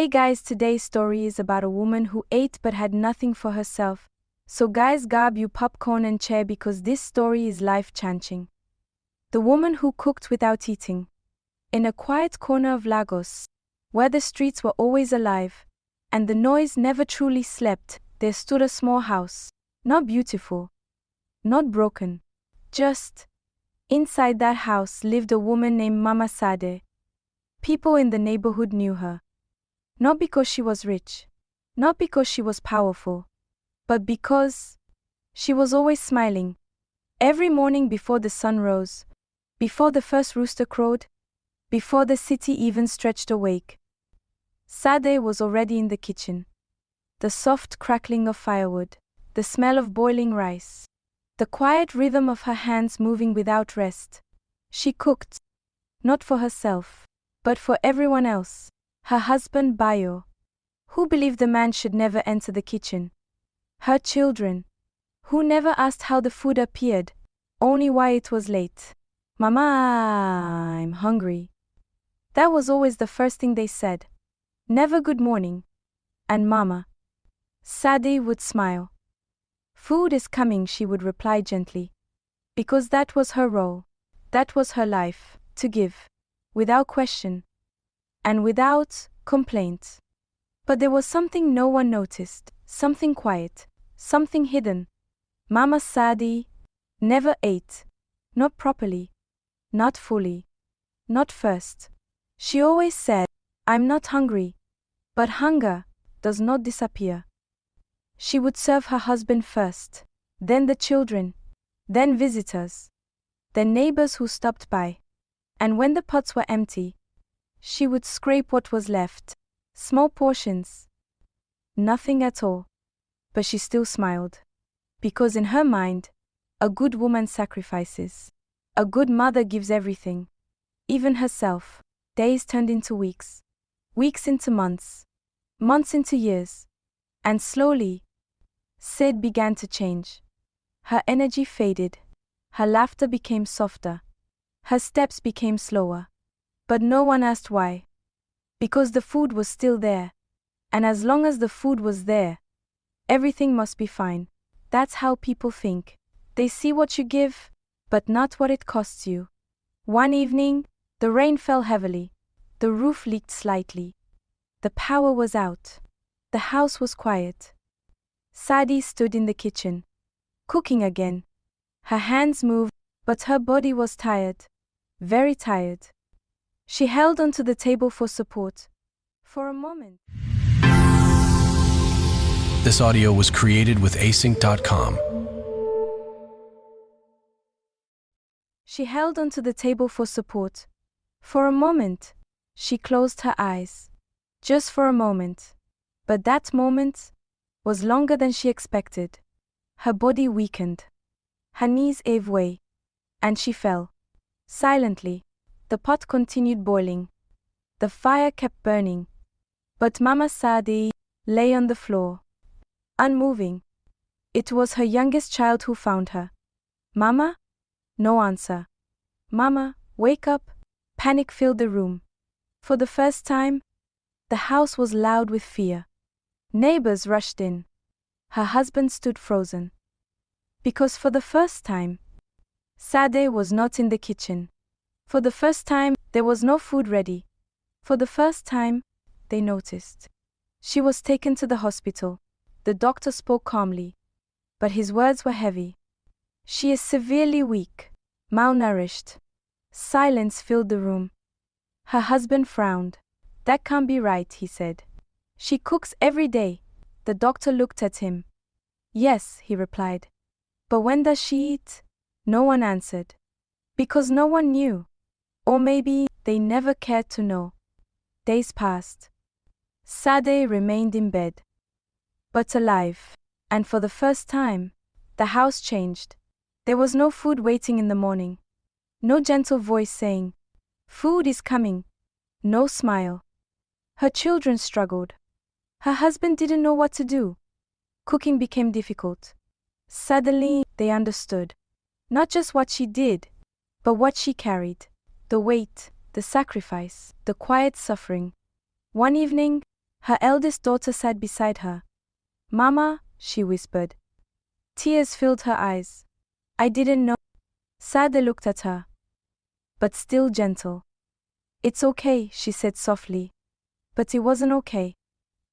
Hey guys, today's story is about a woman who ate but had nothing for herself. So guys, grab your popcorn and chair because this story is life-changing. The woman who cooked without eating. In a quiet corner of Lagos, where the streets were always alive, and the noise never truly slept, there stood a small house. Not beautiful, not broken. Just, inside that house lived a woman named Mama Sade. People in the neighborhood knew her. Not because she was rich, not because she was powerful, but because she was always smiling. Every morning before the sun rose, before the first rooster crowed, before the city even stretched awake, Sade was already in the kitchen. The soft crackling of firewood, the smell of boiling rice, the quiet rhythm of her hands moving without rest. She cooked, not for herself, but for everyone else. Her husband Bayo, who believed the man should never enter the kitchen. Her children, who never asked how the food appeared, only why it was late. Mama, I'm hungry. That was always the first thing they said. Never good morning. And Mama Sade would smile. Food is coming, she would reply gently. Because that was her role. That was her life, to give. Without question. And without complaint. But there was something no one noticed, something quiet, something hidden. Mama Sade never ate. Not properly. Not fully. Not first. She always said, I'm not hungry. But hunger does not disappear. She would serve her husband first, then the children, then visitors, then neighbors who stopped by. And when the pots were empty, she would scrape what was left, small portions. Nothing at all. But she still smiled. Because in her mind, a good woman sacrifices. A good mother gives everything. Even herself. Days turned into weeks. Weeks into months. Months into years. And slowly, Sid began to change. Her energy faded. Her laughter became softer. Her steps became slower. But no one asked why. Because the food was still there. And as long as the food was there, everything must be fine. That's how people think. They see what you give, but not what it costs you. One evening, the rain fell heavily. The roof leaked slightly. The power was out. The house was quiet. Sade stood in the kitchen, cooking again. Her hands moved, but her body was tired. Very tired. She held onto the table for support. For a moment. This audio was created with async.com. She held onto the table for support. For a moment, she closed her eyes. Just for a moment. But that moment was longer than she expected. Her body weakened. Her knees gave way. And she fell. Silently. The pot continued boiling. The fire kept burning. But Mama Sade lay on the floor, unmoving. It was her youngest child who found her. Mama? No answer. Mama, wake up. Panic filled the room. For the first time, the house was loud with fear. Neighbors rushed in. Her husband stood frozen. Because for the first time, Sade was not in the kitchen. For the first time, there was no food ready. For the first time, they noticed. She was taken to the hospital. The doctor spoke calmly. But his words were heavy. She is severely weak, malnourished. Silence filled the room. Her husband frowned. That can't be right, he said. She cooks every day. The doctor looked at him. Yes, he replied. But when does she eat? No one answered. Because no one knew. Or maybe they never cared to know. Days passed. Sade remained in bed. But alive. And for the first time, the house changed. There was no food waiting in the morning. No gentle voice saying, food is coming. No smile. Her children struggled. Her husband didn't know what to do. Cooking became difficult. Suddenly, they understood. Not just what she did, but what she carried. The weight, the sacrifice, the quiet suffering. One evening, Her eldest daughter sat beside her. "Mama," she whispered. Tears filled her eyes. "I didn't know." Sade looked at her, but still gentle. "It's okay," she said softly. But it wasn't okay.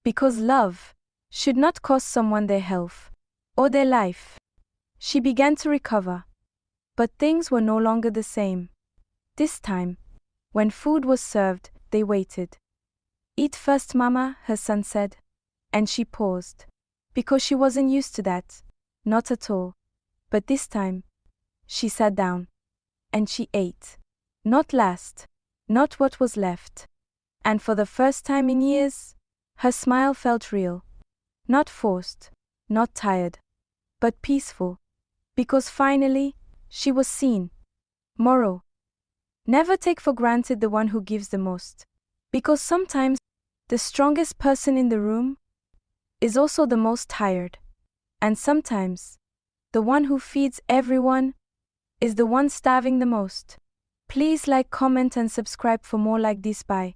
Because love should not cost someone their health or their life. She began to recover. But things were no longer the same. This time, when food was served, they waited. "Eat first, Mama," her son said. And she paused. Because she wasn't used to that. Not at all. But this time, she sat down. And she ate. Not last. Not what was left. And for the first time in years, her smile felt real. Not forced. Not tired. But peaceful. Because finally, she was seen. Moral: never take for granted the one who gives the most. Because sometimes, the strongest person in the room is also the most tired. And sometimes, the one who feeds everyone is the one starving the most. Please like, comment and subscribe for more like this. Bye.